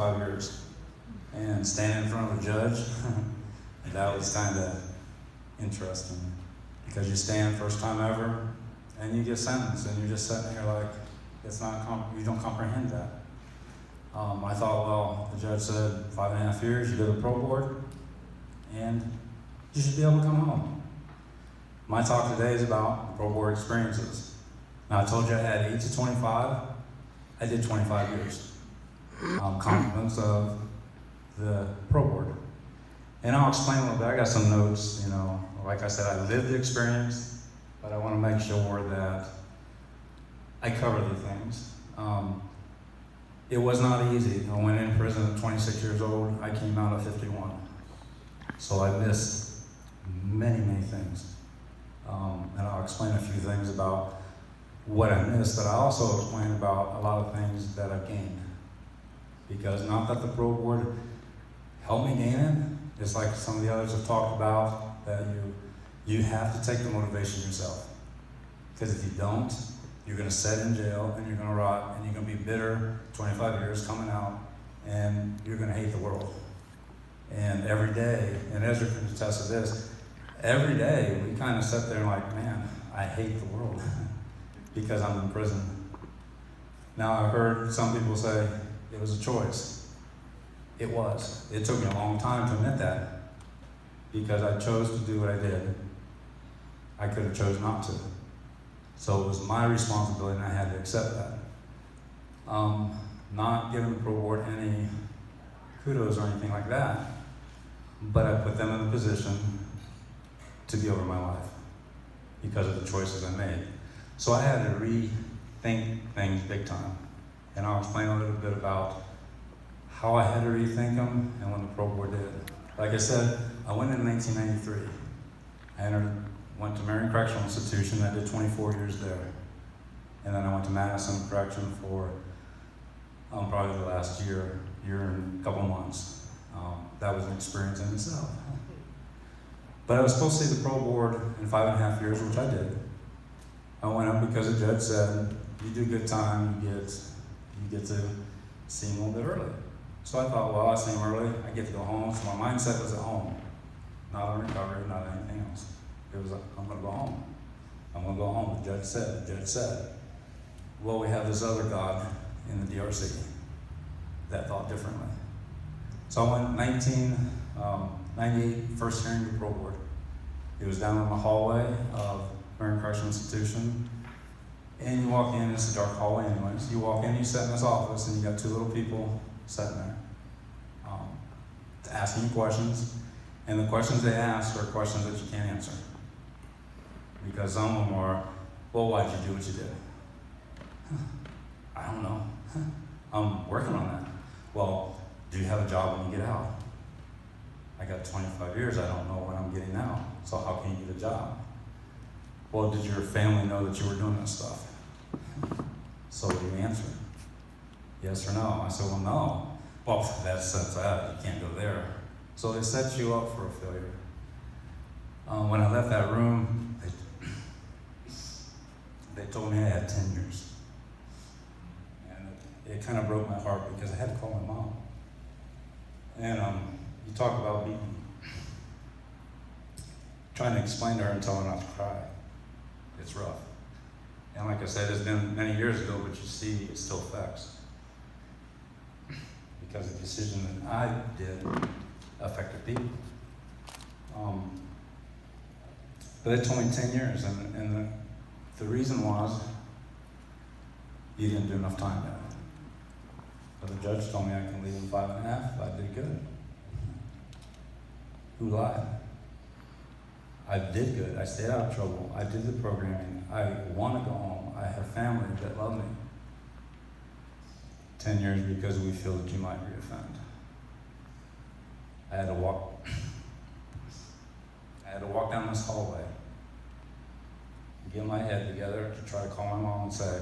25 years. And standing in front of a judge, that was kind of interesting. Because you stand first time ever, and you get sentenced, and you're just sitting here like, you don't comprehend that. I thought, well, the judge said 5.5 years, you go to the pro board, and you should be able to come home. My talk today is about the pro board experiences. Now, I told you I had 8 to 25. I did 25 years. Compliments of the pro board. And I'll explain a little bit. I got some notes, like I said, I lived the experience, but I want to make sure that I cover the things. It was not easy. I went in prison at 26 years old. I came out at 51. So I missed many, many things. And I'll explain a few things about what I missed, but I also explain about a lot of things that I've gained. Because not that the pro board helped me gain it, it's like some of the others have talked about, that you have to take the motivation yourself. Because if you don't, you're going to sit in jail and you're going to rot and you're going to be bitter 25 years coming out and you're going to hate the world. And every day, and Ezra can attest to this, every day we kind of sit there and like, man, I hate the world because I'm in prison. Now I've heard some people say it was a choice. It was. It took me a long time to admit that because I chose to do what I did. I could have chose not to. So it was my responsibility and I had to accept that. Not giving the pro board any kudos or anything like that, but I put them in a position to be over my life because of the choices I made. So I had to rethink things big time. And I'll explain a little bit about how I had to rethink them and when the pro board did. Like I said, I went in 1993. I went to Marion Correctional Institution. I did 24 years there. And then I went to Madison Correction for probably the last year and a couple months. That was an experience in itself. But I was supposed to see the pro board in 5.5 years, which I did. I went up because the judge said, you do good time, you get to see him a little bit early. So I thought, well, I see him early, I get to go home. So my mindset was at home, not on recovery, not anything else. It was like, I'm gonna go home. I'm gonna go home, the judge said. Well, we have this other God in the DRC that thought differently. So I went 1998, first hearing the pro board. It was down in the hallway of Marion Correctional Institution. And you walk in, it's a dark hallway anyways. You walk in, you sit in this office, and you got two little people sitting there asking you questions. And the questions they ask are questions that you can't answer. Because some of them are, well, why'd you do what you did? I don't know. I'm working on that. Well, do you have a job when you get out? I got 25 years, I don't know when I'm getting out. So how can you get a job? Well, did your family know that you were doing this stuff? So what do you answer? Yes or no? I said, well, no. Well, that's that. You can't go there. So they set you up for a failure. When I left that room, they told me I had 10 years. And it kind of broke my heart because I had to call my mom. And you talk about trying to explain to her and tell her not to cry. It's rough. And like I said, it's been many years ago, but you see it still affects. Because the decision that I did affected people. But it took me 10 years, and the reason was you didn't do enough time yet. But the judge told me I can leave in 5.5 if I did good. Who lied? I did good. I stayed out of trouble. I did the programming. I want to go home. I have family that love me. 10 years because we feel that you might reoffend. I had to walk down this hallway, get my head together to try to call my mom and say,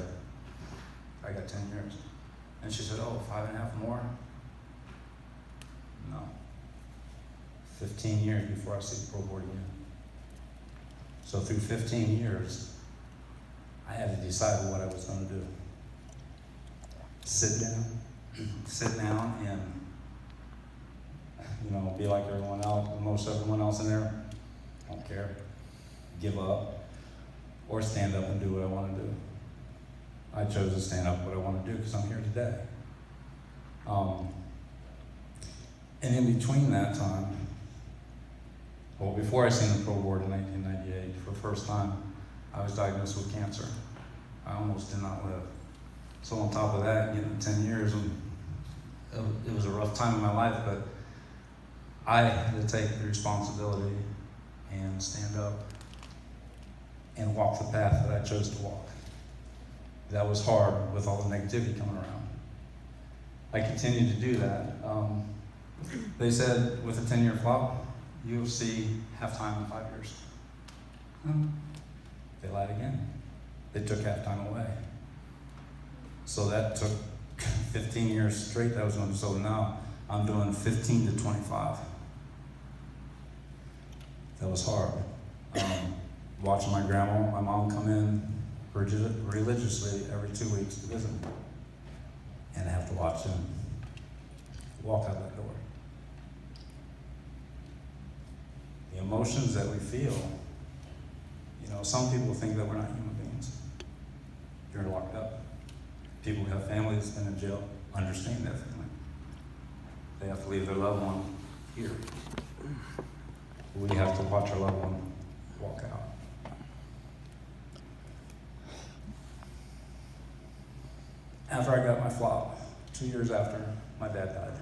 I got 10 years. And she said, oh, 5.5 more? No. 15 years before I see the pro board again. So through 15 years, I had to decide what I was going to do. Sit down sit down and, be like everyone else, most everyone else in there. I don't care. Give up. Or stand up and do what I want to do. I chose to stand up what I want to do because I'm here today. And in between that time, before I seen the pro board in 1998, for the first time, I was diagnosed with cancer. I almost did not live. So on top of that, getting 10 years, it was a rough time in my life, but I had to take the responsibility and stand up and walk the path that I chose to walk. That was hard with all the negativity coming around. I continued to do that. They said with a 10-year flop, you'll see halftime in 5 years. They lied again. They took halftime away. So that took 15 years straight. That was when, so now I'm doing 15 to 25. That was hard. Watching my mom come in religiously every 2 weeks to visit me. And I have to watch him walk out that door. The emotions that we feel, some people think that we're not human beings. You're locked up. People who have families and in jail understand that feeling. They have to leave their loved one here. We have to watch our loved one walk out. After I got my flop, 2 years after, my dad died.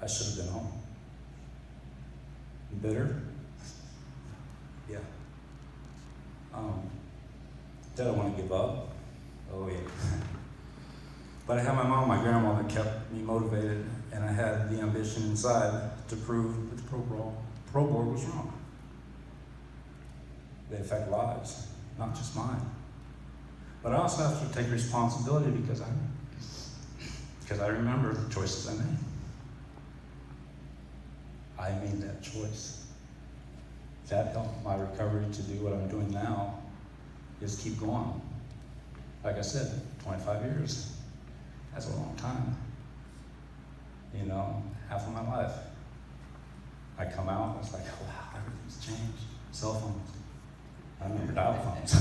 I should have been home. Bitter? Yeah. Did I want to give up? Oh yeah. But I had my mom, my grandma that kept me motivated, and I had the ambition inside to prove that the pro board was wrong. They affect lives, not just mine. But I also have to take responsibility because I remember the choices I made. I made that choice. That helped my recovery to do what I'm doing now, is keep going. Like I said, 25 years. That's a long time. Half of my life. I come out, it's like, oh, wow, everything's changed. Cell phones. I remember dial phones.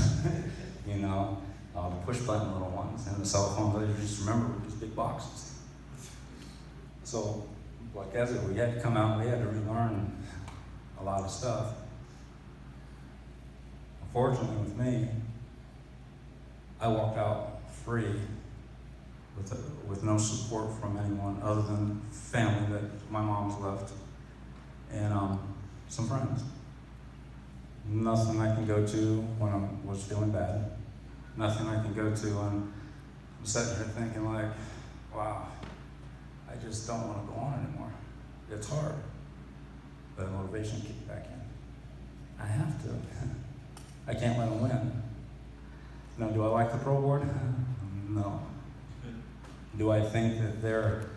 The push button little ones, and the cell phones I just remember were these big boxes. So, like as we had to come out, we had to relearn a lot of stuff. Unfortunately with me, I walked out free with no support from anyone other than family that my mom's left and some friends. Nothing I can go to when I was feeling bad. Nothing I can go to when I'm sitting here thinking like, wow, I just don't want to go on anymore. It's hard, but motivation kicks back in. I have to. I can't let them win. Now, do I like the pro board? No. Do I think that they're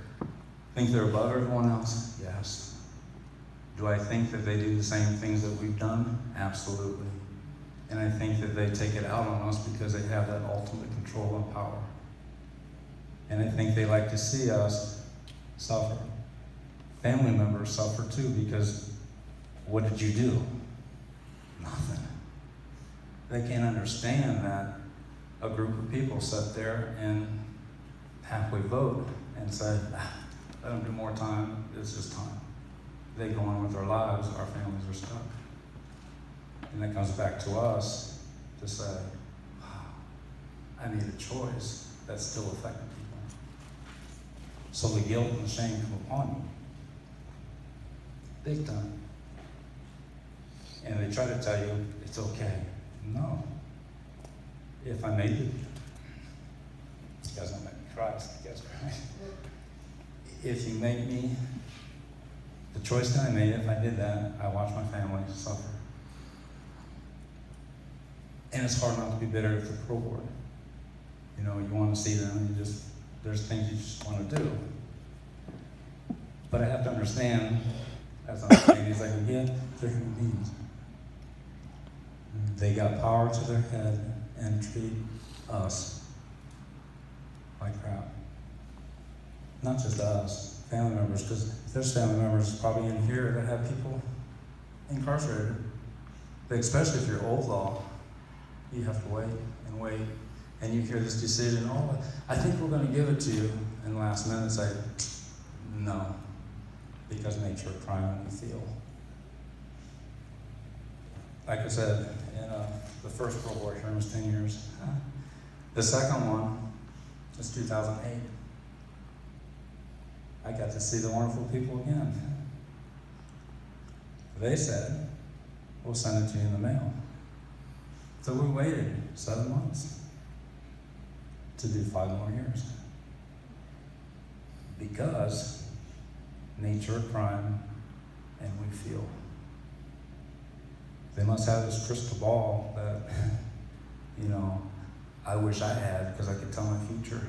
above everyone else? Yes. Do I think that they do the same things that we've done? Absolutely. And I think that they take it out on us because they have that ultimate control and power. And I think they like to see us suffer. Family members suffer too because what did you do? Nothing. They can't understand that a group of people sit there and halfway vote and say, let them do more time, it's just time. They go on with their lives, our families are stuck. And that comes back to us to say, wow, I made a choice that's still affecting people. So the guilt and the shame come upon you. Big time. And they try to tell you, it's okay. No. If I made it, you guys don't make me cry, so you guys cry. If you make me, the choice that I made, if I did that, I watched my family suffer. And it's hard not to be bitter at the pro board. You want to see them, there's things you just want to do. But I have to understand, as understanding as I can get, they're human beings. They got power to their head, and treat us like crap. Not just us, family members, because there's family members probably in here that have people incarcerated. Especially if you're old law, you have to wait and wait, and you hear this decision, oh, I think we're going to give it to you, and last minute say, no, because nature of crime and you feel. Like I said, in the first World War term was 10 years. The second one was 2008. I got to see the wonderful people again. They said, we'll send it to you in the mail. So we waited 7 months to do 5 more years. Because nature of crime and we feel. They must have this crystal ball that, I wish I had because I could tell my future.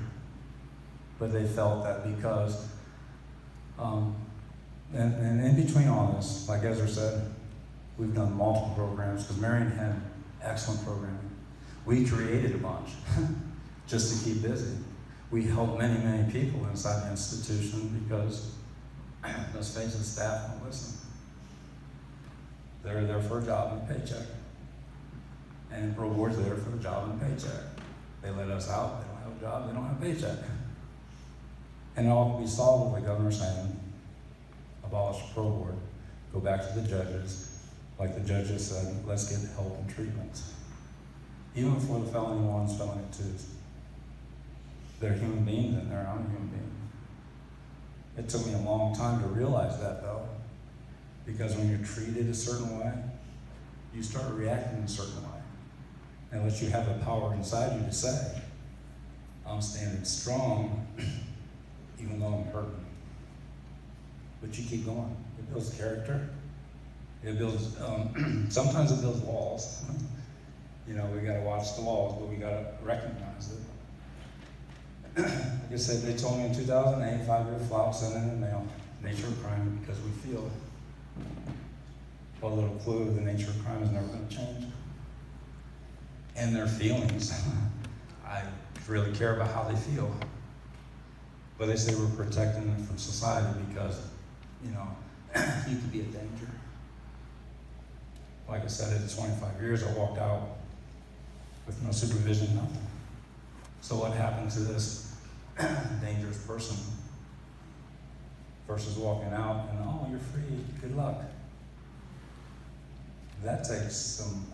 But they felt that because, and in between all this, like Ezra said, we've done multiple programs because Marion had excellent programming. We created a bunch just to keep busy. We helped many, many people inside the institution because, let's face it, staff don't listen. They're there for a job and a paycheck. And World War's there for a job and a paycheck. They let us out, they don't have a job, they don't have a paycheck. And it all can be solved with the governor saying, abolish the Pro Board, go back to the judges. Like the judges said, let's get help and treatment. Even for the felony ones, felony twos. They're human beings in there, I'm a human being. It took me a long time to realize that though. Because when you're treated a certain way, you start reacting in a certain way. Unless you have the power inside you to say, I'm standing strong, even though I'm hurting. But you keep going. It builds character. It builds, sometimes it builds walls. We gotta watch the walls, but we gotta recognize it. Like I said, they told me in 2008, 5-year flop, sent in the mail, nature of crime, because we feel it. A little clue, the nature of crime is never going to change. And their feelings, I really care about how they feel. But they say we're protecting them from society because, you could be a danger. Like I said, at 25 years, I walked out with no supervision, nothing. So what happened to this dangerous person versus walking out and, oh, you're free, good luck. That takes some,